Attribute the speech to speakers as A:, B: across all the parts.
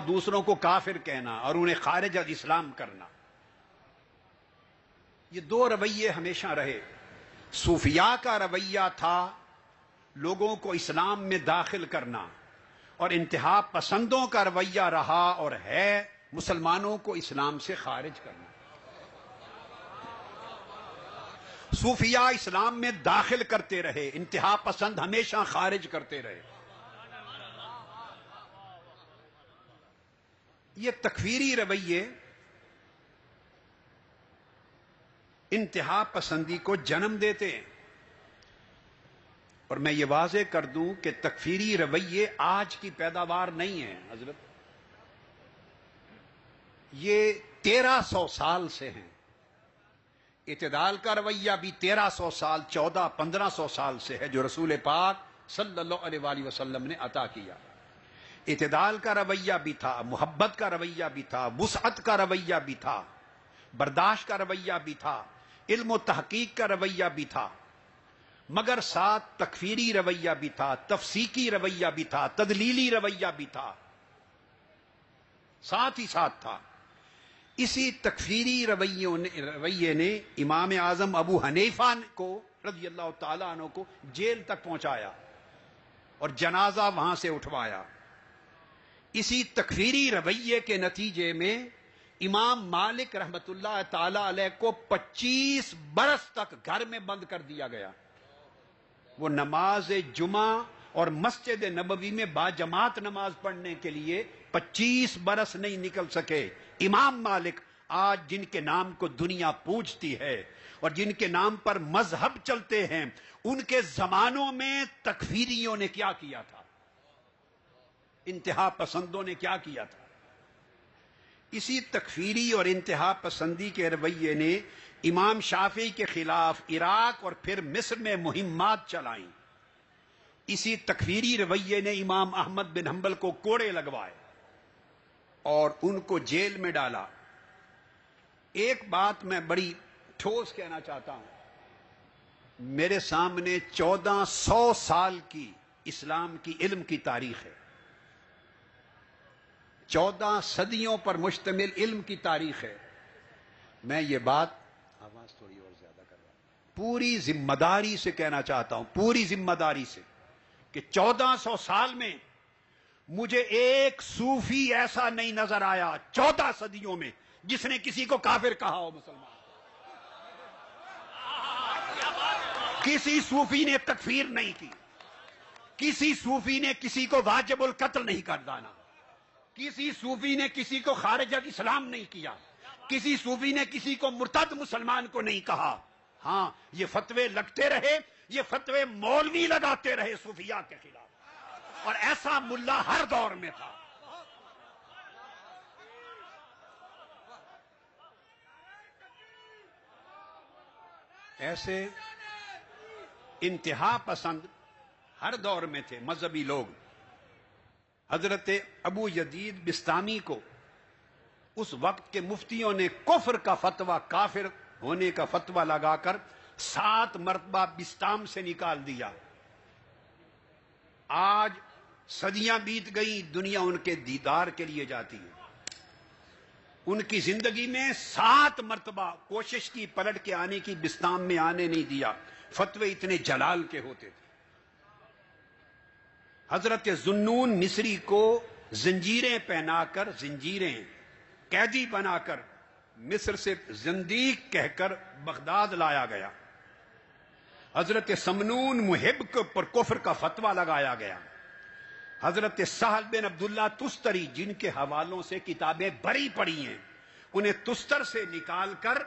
A: دوسروں کو کافر کہنا اور انہیں خارج از اسلام کرنا، یہ دو رویے ہمیشہ رہے۔ صوفیاء کا رویہ تھا لوگوں کو اسلام میں داخل کرنا، اور انتہا پسندوں کا رویہ رہا اور ہے مسلمانوں کو اسلام سے خارج کرنا۔ صوفیاء اسلام میں داخل کرتے رہے، انتہا پسند ہمیشہ خارج کرتے رہے۔ یہ تکفیری رویے انتہا پسندی کو جنم دیتے ہیں، اور میں یہ واضح کر دوں کہ تکفیری رویے آج کی پیداوار نہیں ہیں حضرت، یہ 1300 سال سے ہیں۔ اعتدال کا رویہ بھی 1300 سال 1500 سال سے ہے، جو رسول پاک صلی اللہ علیہ وآلہ وسلم نے عطا کیا۔ اعتدال کا رویہ بھی تھا، محبت کا رویہ بھی تھا، وسعت کا رویہ بھی تھا، برداشت کا رویہ بھی تھا، علم و تحقیق کا رویہ بھی تھا، مگر ساتھ تکفیری رویہ بھی تھا، تفسیقی رویہ بھی تھا، تدلیلی رویہ بھی تھا، ساتھ ہی ساتھ تھا۔ اسی تکفیری رویے نے امام اعظم ابو حنیفہ کو رضی اللہ تعالیٰ عنہ کو جیل تک پہنچایا اور جنازہ وہاں سے اٹھوایا۔ اسی تکفیری رویے کے نتیجے میں امام مالک رحمت اللہ تعالی علیہ کو 25 برس تک گھر میں بند کر دیا گیا۔ وہ نماز جمعہ اور مسجد نبوی میں باجماعت نماز پڑھنے کے لیے 25 برس نہیں نکل سکے۔ امام مالک آج جن کے نام کو دنیا پوجتی ہے اور جن کے نام پر مذہب چلتے ہیں، ان کے زمانوں میں تکفیریوں نے کیا کیا تھا، انتہا پسندوں نے کیا کیا تھا۔ اسی تکفیری اور انتہا پسندی کے رویے نے امام شافعی کے خلاف عراق اور پھر مصر میں مہمات چلائیں۔ اسی تکفیری رویے نے امام احمد بن حنبل کو کوڑے لگوائے اور ان کو جیل میں ڈالا۔ ایک بات میں بڑی ٹھوس کہنا چاہتا ہوں، میرے سامنے 1400 سال کی اسلام کی علم کی تاریخ ہے، 14 صدیوں پر مشتمل علم کی تاریخ ہے۔ میں یہ بات آواز تھوڑی اور زیادہ کر رہا ہوں، پوری ذمہ داری سے کہنا چاہتا ہوں، پوری ذمہ داری سے، کہ 1400 سال میں مجھے ایک صوفی ایسا نہیں نظر آیا 14 صدیوں میں جس نے کسی کو کافر کہا ہو مسلمان۔ کسی صوفی نے تکفیر نہیں کی، کسی صوفی نے کسی کو واجب القتل نہیں کر ڈالا، کسی صوفی نے کسی کو خارج از اسلام نہیں کیا، کسی صوفی نے کسی کو مرتد مسلمان کو نہیں کہا۔ ہاں، یہ فتوے لگتے رہے، یہ فتوے مولوی لگاتے رہے صوفیاء کے خلاف، اور ایسا ملا ہر دور میں تھا۔ ایسے انتہا پسند ہر دور میں تھے مذہبی لوگ۔ حضرت ابو یزید بستامی کو اس وقت کے مفتیوں نے کفر کا فتویٰ، کافر ہونے کا فتویٰ لگا کر 7 مرتبہ بستام سے نکال دیا۔ آج صدیاں بیت گئی، دنیا ان کے دیدار کے لیے جاتی ہے۔ ان کی زندگی میں 7 مرتبہ کوشش کی پلٹ کے آنے کی، بستام میں آنے نہیں دیا، فتوے اتنے جلال کے ہوتے تھے۔ حضرت ذوالنون مصری کو زنجیریں پہنا کر، زنجیریں قیدی بنا کر مصر سے زندیق کہہ کر بغداد لایا گیا۔ حضرت سمنون محب پر کفر کا فتویٰ لگایا گیا۔ حضرت سہل بن عبداللہ تستری، جن کے حوالوں سے کتابیں بری پڑی ہیں، انہیں تستر سے نکال کر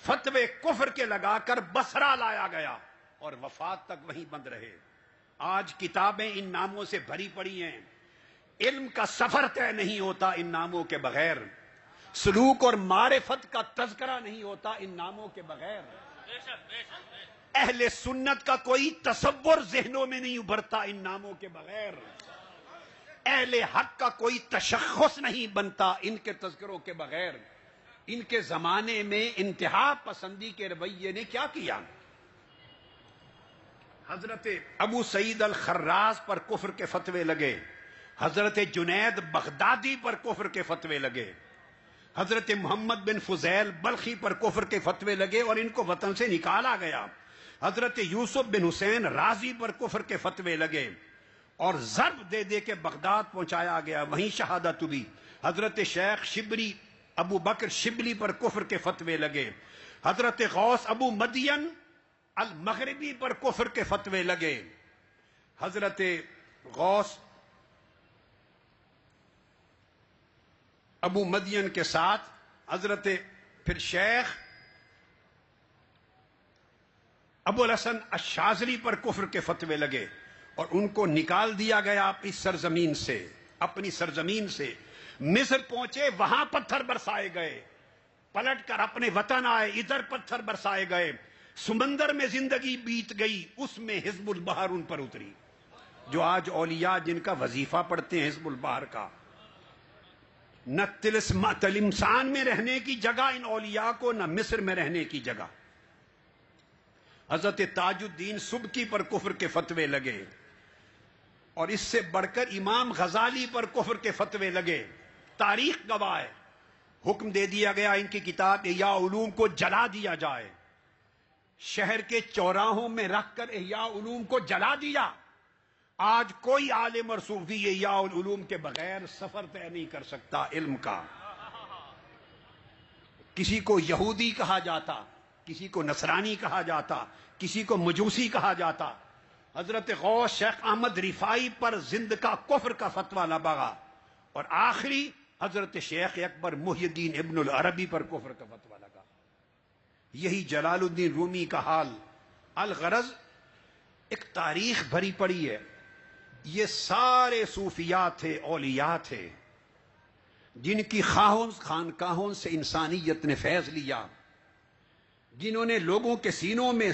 A: فتوے کفر کے لگا کر بصرہ لایا گیا اور وفات تک وہیں بند رہے۔ آج کتابیں ان ناموں سے بھری پڑی ہیں۔ علم کا سفر طے نہیں ہوتا ان ناموں کے بغیر، سلوک اور معرفت کا تذکرہ نہیں ہوتا ان ناموں کے بغیر، اہل سنت کا کوئی تصور ذہنوں میں نہیں ابھرتا ان ناموں کے بغیر، اہل حق کا کوئی تشخص نہیں بنتا ان کے تذکروں کے بغیر۔ ان کے زمانے میں انتہا پسندی کے رویے نے کیا کیا؟ حضرت ابو سعید الخراز پر کفر کے فتوے لگے، حضرت جنید بغدادی پر کفر کے فتوے لگے، حضرت محمد بن فضیل بلخی پر کفر کے فتوے لگے اور ان کو وطن سے نکالا گیا، حضرت یوسف بن حسین رازی پر کفر کے فتوے لگے اور ضرب دے دے کے بغداد پہنچایا گیا، وہیں شہادت ہوئی۔ حضرت شیخ شبلی ابو بکر شبلی پر کفر کے فتوے لگے، حضرت غوث ابو مدین المغربی پر کفر کے فتوے لگے، حضرت غوث ابو مدین کے ساتھ حضرت پھر شیخ ابو الحسن الشاذلی پر کفر کے فتوے لگے اور ان کو نکال دیا گیا اپنی سرزمین سے۔ مصر پہنچے، وہاں پتھر برسائے گئے، پلٹ کر اپنے وطن آئے، ادھر پتھر برسائے گئے، سمندر میں زندگی بیت گئی، اس میں حزب البحر ان پر اتری، جو آج اولیاء جن کا وظیفہ پڑھتے ہیں حزب البحر کا۔ نہ تلمسان میں رہنے کی جگہ ان اولیاء کو، نہ مصر میں رہنے کی جگہ۔ حضرت تاج الدین سبکی پر کفر کے فتوے لگے اور اس سے بڑھ کر امام غزالی پر کفر کے فتوے لگے۔ تاریخ گواہ ہے، حکم دے دیا گیا ان کی کتاب احیاء علوم کو جلا دیا جائے، شہر کے چوراہوں میں رکھ کر احیاء علوم کو جلا دیا۔ آج کوئی عالم اور صوفی احیاء العلوم کے بغیر سفر طے نہیں کر سکتا علم کا۔ کسی کو یہودی کہا جاتا، کسی کو نصرانی کہا جاتا، کسی کو مجوسی کہا جاتا۔ حضرت غوث شیخ احمد رفاعی پر زند کا کفر کا فتویٰ لگا اور آخری حضرت شیخ اکبر محی الدین ابن العربی پر کفر کا فتویٰ لگا۔ یہی جلال الدین رومی کا حال۔ الغرض ایک تاریخ بھری پڑی ہے، یہ سارے صوفیاء تھے، اولیاء تھے، جن کی خانقاہوں سے انسانیت نے فیض لیا، جنہوں نے لوگوں کے سینوں میں